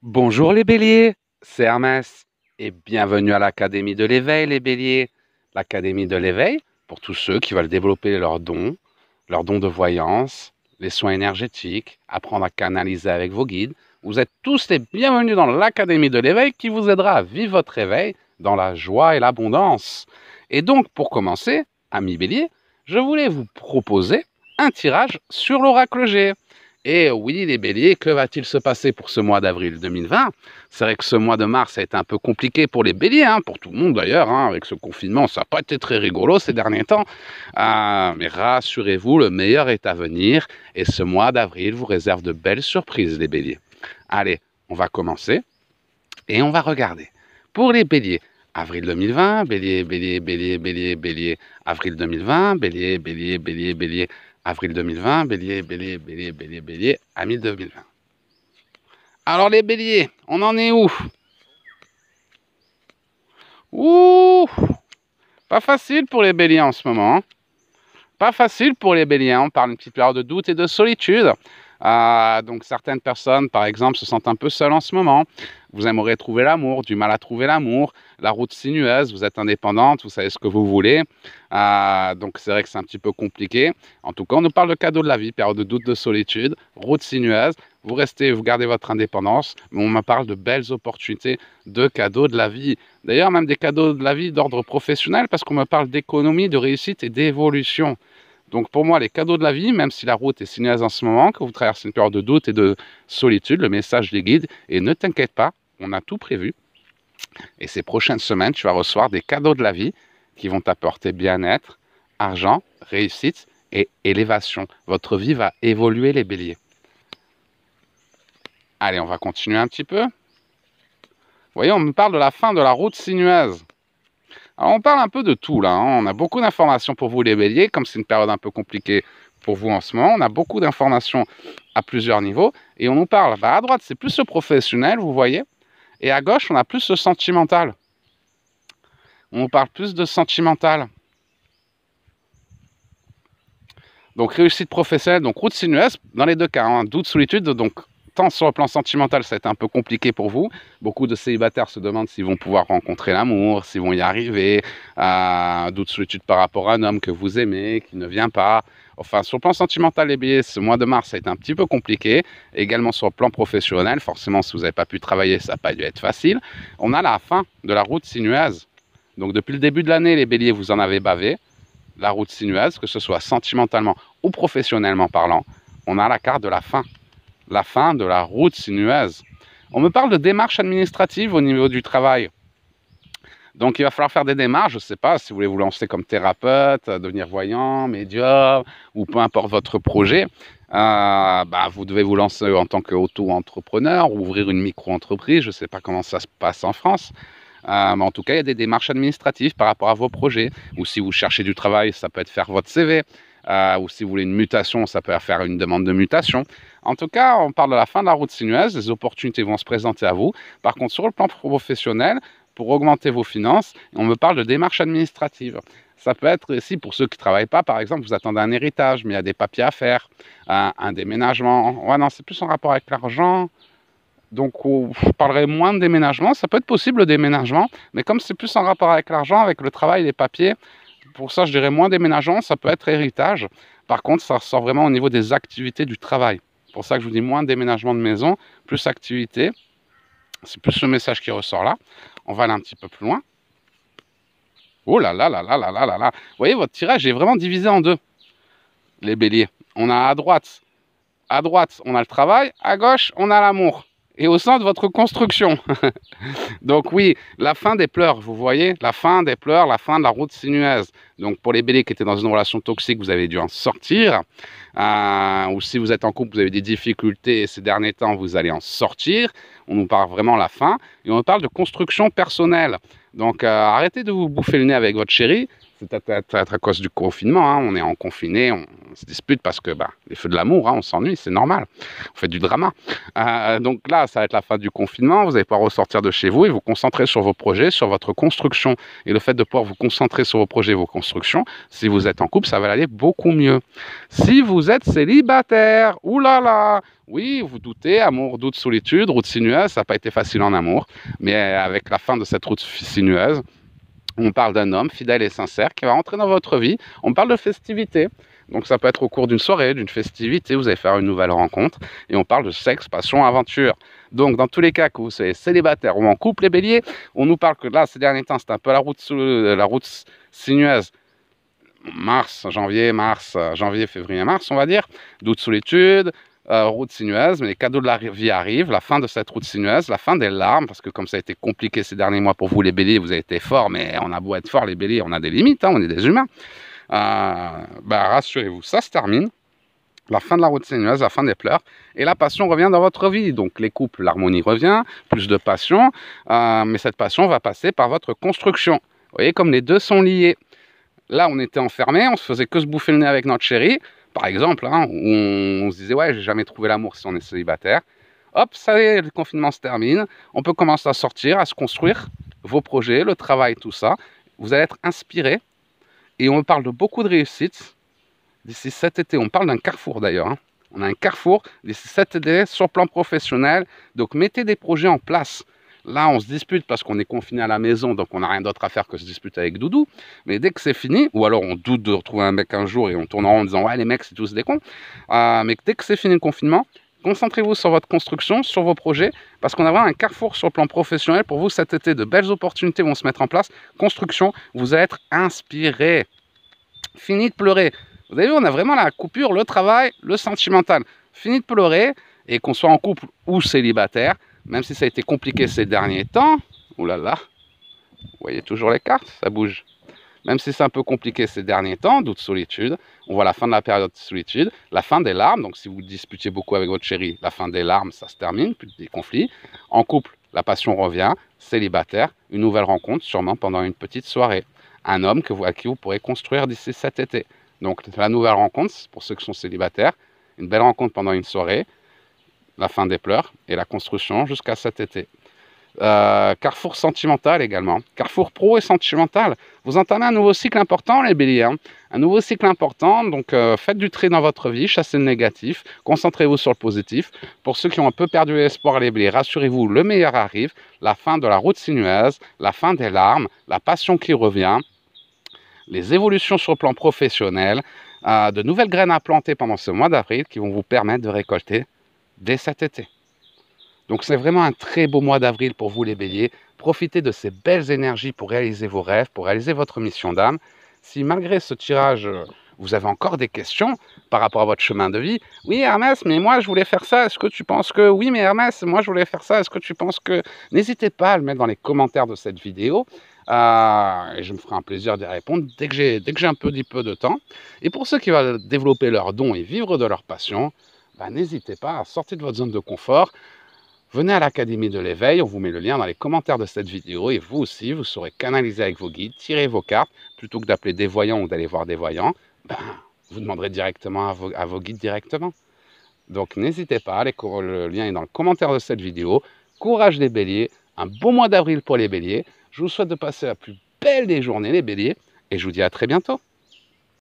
Bonjour les béliers, c'est Hermès et bienvenue à l'Académie de l'éveil les béliers. L'Académie de l'éveil pour tous ceux qui veulent développer leurs dons de voyance, les soins énergétiques, apprendre à canaliser avec vos guides. Vous êtes tous les bienvenus dans l'Académie de l'éveil qui vous aidera à vivre votre réveil dans la joie et l'abondance. Et donc pour commencer, amis béliers, je voulais vous proposer un tirage sur l'oracle G. Et oui, les béliers, que va-t-il se passer pour ce mois d'avril 2020? C'est vrai que ce mois de mars a été un peu compliqué pour les béliers, pour tout le monde d'ailleurs, avec ce confinement, ça n'a pas été très rigolo ces derniers temps. Mais rassurez-vous, le meilleur est à venir et ce mois d'avril vous réserve de belles surprises, les béliers. Allez, on va commencer et on va regarder. Pour les béliers, avril 2020, bélier, bélier, bélier, bélier, bélier, avril 2020, bélier, bélier, bélier, bélier, avril 2020, bélier, bélier, bélier, bélier, bélier, avril 2020. Alors les béliers, on en est où? Ouh, pas facile pour les béliers en ce moment. Pas facile pour les béliers, on parle d'une petite période de doute et de solitude. Donc certaines personnes, par exemple, se sentent un peu seules en ce moment. Vous aimeriez trouver l'amour, du mal à trouver l'amour. La route sinueuse, vous êtes indépendante, vous savez ce que vous voulez. Donc c'est vrai que c'est un petit peu compliqué. En tout cas, on nous parle de cadeaux de la vie, période de doute, de solitude, route sinueuse. Vous restez, vous gardez votre indépendance, mais on me parle de belles opportunités de cadeaux de la vie. D'ailleurs, même des cadeaux de la vie d'ordre professionnel, parce qu'on me parle d'économie, de réussite et d'évolution. Donc pour moi, les cadeaux de la vie, même si la route est sinueuse en ce moment, que vous traversez une période de doute et de solitude, le message des guides, et ne t'inquiète pas, on a tout prévu. Et ces prochaines semaines, tu vas recevoir des cadeaux de la vie qui vont t'apporter bien-être, argent, réussite et élévation. Votre vie va évoluer, les béliers. Allez, on va continuer un petit peu. Vous voyez, on me parle de la fin de la route sinueuse. Alors, on parle un peu de tout là. On a beaucoup d'informations pour vous, les béliers, comme c'est une période un peu compliquée pour vous en ce moment. On a beaucoup d'informations à plusieurs niveaux. Et on nous parle, à droite, c'est plus le professionnel, vous voyez. Et à gauche, on a plus le sentimental. On nous parle plus de sentimental. Donc, réussite professionnelle, donc route sinueuse, dans les deux cas, doute, solitude, donc tant sur le plan sentimental, ça a été un peu compliqué pour vous. Beaucoup de célibataires se demandent s'ils vont pouvoir rencontrer l'amour, s'ils vont y arriver. Doute, solitude par rapport à un homme que vous aimez, qui ne vient pas. Enfin, sur le plan sentimental, les béliers, ce mois de mars, ça a été un petit peu compliqué. Également sur le plan professionnel, forcément, si vous n'avez pas pu travailler, ça n'a pas dû être facile. On a la fin de la route sinueuse. Donc, depuis le début de l'année, les béliers, vous en avez bavé. La route sinueuse, que ce soit sentimentalement ou professionnellement parlant, on a la carte de la fin de la route sinueuse. On me parle de démarches administratives au niveau du travail. Donc il va falloir faire des démarches, je ne sais pas, si vous voulez vous lancer comme thérapeute, devenir voyant, médium, ou peu importe votre projet, vous devez vous lancer en tant qu'auto-entrepreneur ou ouvrir une micro-entreprise, je ne sais pas comment ça se passe en France. Mais en tout cas, il y a des démarches administratives par rapport à vos projets. Ou si vous cherchez du travail, ça peut être faire votre CV. Ou si vous voulez une mutation, ça peut être faire une demande de mutation. En tout cas, on parle de la fin de la route sinueuse. Les opportunités vont se présenter à vous. Par contre, sur le plan professionnel, pour augmenter vos finances, on me parle de démarches administratives. Ça peut être aussi pour ceux qui ne travaillent pas, par exemple, vous attendez un héritage, mais il y a des papiers à faire, un déménagement. Ouais, non, c'est plus en rapport avec l'argent. Donc, je parlerai moins de déménagement. Ça peut être possible le déménagement, mais comme c'est plus en rapport avec l'argent, avec le travail, les papiers, pour ça, je dirais moins déménagement. Ça peut être héritage. Par contre, ça ressort vraiment au niveau des activités du travail. C'est pour ça que je vous dis moins déménagement de maison, plus activité. C'est plus le message qui ressort là. On va aller un petit peu plus loin. Oh là là là là là là là là. Vous voyez, votre tirage est vraiment divisé en deux. Les béliers. On a à droite, on a le travail. À gauche, on a l'amour. Et au centre, votre construction. Donc oui, la fin des pleurs, vous voyez, la fin des pleurs, la fin de la route sinueuse. Donc pour les béliers qui étaient dans une relation toxique, vous avez dû en sortir. Ou si vous êtes en couple, vous avez des difficultés et ces derniers temps, vous allez en sortir. On nous parle vraiment la fin. Et on nous parle de construction personnelle. Donc arrêtez de vous bouffer le nez avec votre chéri. c'est peut-être à cause du confinement, hein, on est en confiné, on se dispute parce que les feux de l'amour, hein, on s'ennuie, c'est normal, on fait du drama. Donc là, ça va être la fin du confinement, vous allez pouvoir ressortir de chez vous et vous concentrer sur vos projets, sur votre construction. Et le fait de pouvoir vous concentrer sur vos projets, vos constructions, si vous êtes en couple, ça va aller beaucoup mieux. Si vous êtes célibataire, oulala, oui, vous doutez, amour, doute, solitude, route sinueuse, ça n'a pas été facile en amour, mais avec la fin de cette route sinueuse, on parle d'un homme fidèle et sincère qui va rentrer dans votre vie. On parle de festivité. Donc ça peut être au cours d'une soirée, d'une festivité, vous allez faire une nouvelle rencontre. Et on parle de sexe, passion, aventure. Donc dans tous les cas, que vous soyez célibataire ou en couple, les béliers, on nous parle que là, ces derniers temps, c'est un peu la route sinueuse. Janvier, février, mars, on va dire. Doute, solitude, route sinueuse, mais les cadeaux de la vie arrivent, la fin de cette route sinueuse, la fin des larmes, parce que comme ça a été compliqué ces derniers mois pour vous les béliers, vous avez été forts, mais on a beau être fort les béliers, on a des limites, hein, on est des humains. Rassurez-vous, ça se termine, la fin de la route sinueuse, la fin des pleurs, et la passion revient dans votre vie. Donc les couples, l'harmonie revient, plus de passion, mais cette passion va passer par votre construction. Vous voyez comme les deux sont liés. Là, on était enfermés, on se faisait que se bouffer le nez avec notre chérie, par exemple, hein, où on se disait, ouais, j'ai jamais trouvé l'amour si on est célibataire. Hop, ça y est, le confinement se termine. On peut commencer à sortir, à se construire vos projets, le travail, tout ça. Vous allez être inspiré. Et on parle de beaucoup de réussite. D'ici cet été, on parle d'un carrefour d'ailleurs. Hein. On a un carrefour d'ici cet été sur le plan professionnel. Donc, mettez des projets en place. Là, on se dispute parce qu'on est confiné à la maison, donc on n'a rien d'autre à faire que se disputer avec Doudou. Mais dès que c'est fini, ou alors on doute de retrouver un mec un jour et on tourne en rond en disant « Ouais, les mecs, c'est tous des cons ». Mais dès que c'est fini le confinement, concentrez-vous sur votre construction, sur vos projets, parce qu'on a vraiment un carrefour sur le plan professionnel. Pour vous, cet été, de belles opportunités vont se mettre en place. Construction, vous allez être inspiré. Fini de pleurer. Vous avez vu, on a vraiment la coupure, le travail, le sentimental. Fini de pleurer, et qu'on soit en couple ou célibataire, même si ça a été compliqué ces derniers temps, oulala, vous voyez toujours les cartes, ça bouge. Même si c'est un peu compliqué ces derniers temps, doute, solitude, on voit la fin de la période de solitude, la fin des larmes, donc si vous disputez beaucoup avec votre chérie, la fin des larmes, ça se termine, plus des conflits. En couple, la passion revient, célibataire, une nouvelle rencontre, sûrement pendant une petite soirée. Un homme à qui vous pourrez construire d'ici cet été. Donc la nouvelle rencontre, pour ceux qui sont célibataires, une belle rencontre pendant une soirée, la fin des pleurs et la construction jusqu'à cet été. Carrefour sentimental également. Carrefour pro et sentimental. Vous entamez un nouveau cycle important, les béliers. Hein. Un nouveau cycle important, donc faites du tri dans votre vie, chassez le négatif, concentrez-vous sur le positif. Pour ceux qui ont un peu perdu l'espoir, les béliers, rassurez-vous, le meilleur arrive. La fin de la route sinueuse, la fin des larmes, la passion qui revient, les évolutions sur le plan professionnel, de nouvelles graines à planter pendant ce mois d'avril qui vont vous permettre de récolter dès cet été. Donc c'est vraiment un très beau mois d'avril pour vous les béliers. Profitez de ces belles énergies pour réaliser vos rêves, pour réaliser votre mission d'âme. Si malgré ce tirage, vous avez encore des questions par rapport à votre chemin de vie, oui Hermès, mais moi je voulais faire ça, est-ce que tu penses que... Oui mais Hermès, moi je voulais faire ça, est-ce que tu penses que... N'hésitez pas à le mettre dans les commentaires de cette vidéo. Et je me ferai un plaisir d'y répondre dès que j'ai un petit peu de temps. Et pour ceux qui veulent développer leurs dons et vivre de leur passion, n'hésitez pas à sortir de votre zone de confort. Venez à l'Académie de l'éveil, on vous met le lien dans les commentaires de cette vidéo et vous aussi, vous saurez canaliser avec vos guides, tirer vos cartes, plutôt que d'appeler des voyants ou d'aller voir des voyants, vous demanderez directement à vos guides directement. Donc n'hésitez pas, le lien est dans le commentaire de cette vidéo. Courage les béliers, un bon mois d'avril pour les béliers. Je vous souhaite de passer la plus belle des journées les béliers et je vous dis à très bientôt.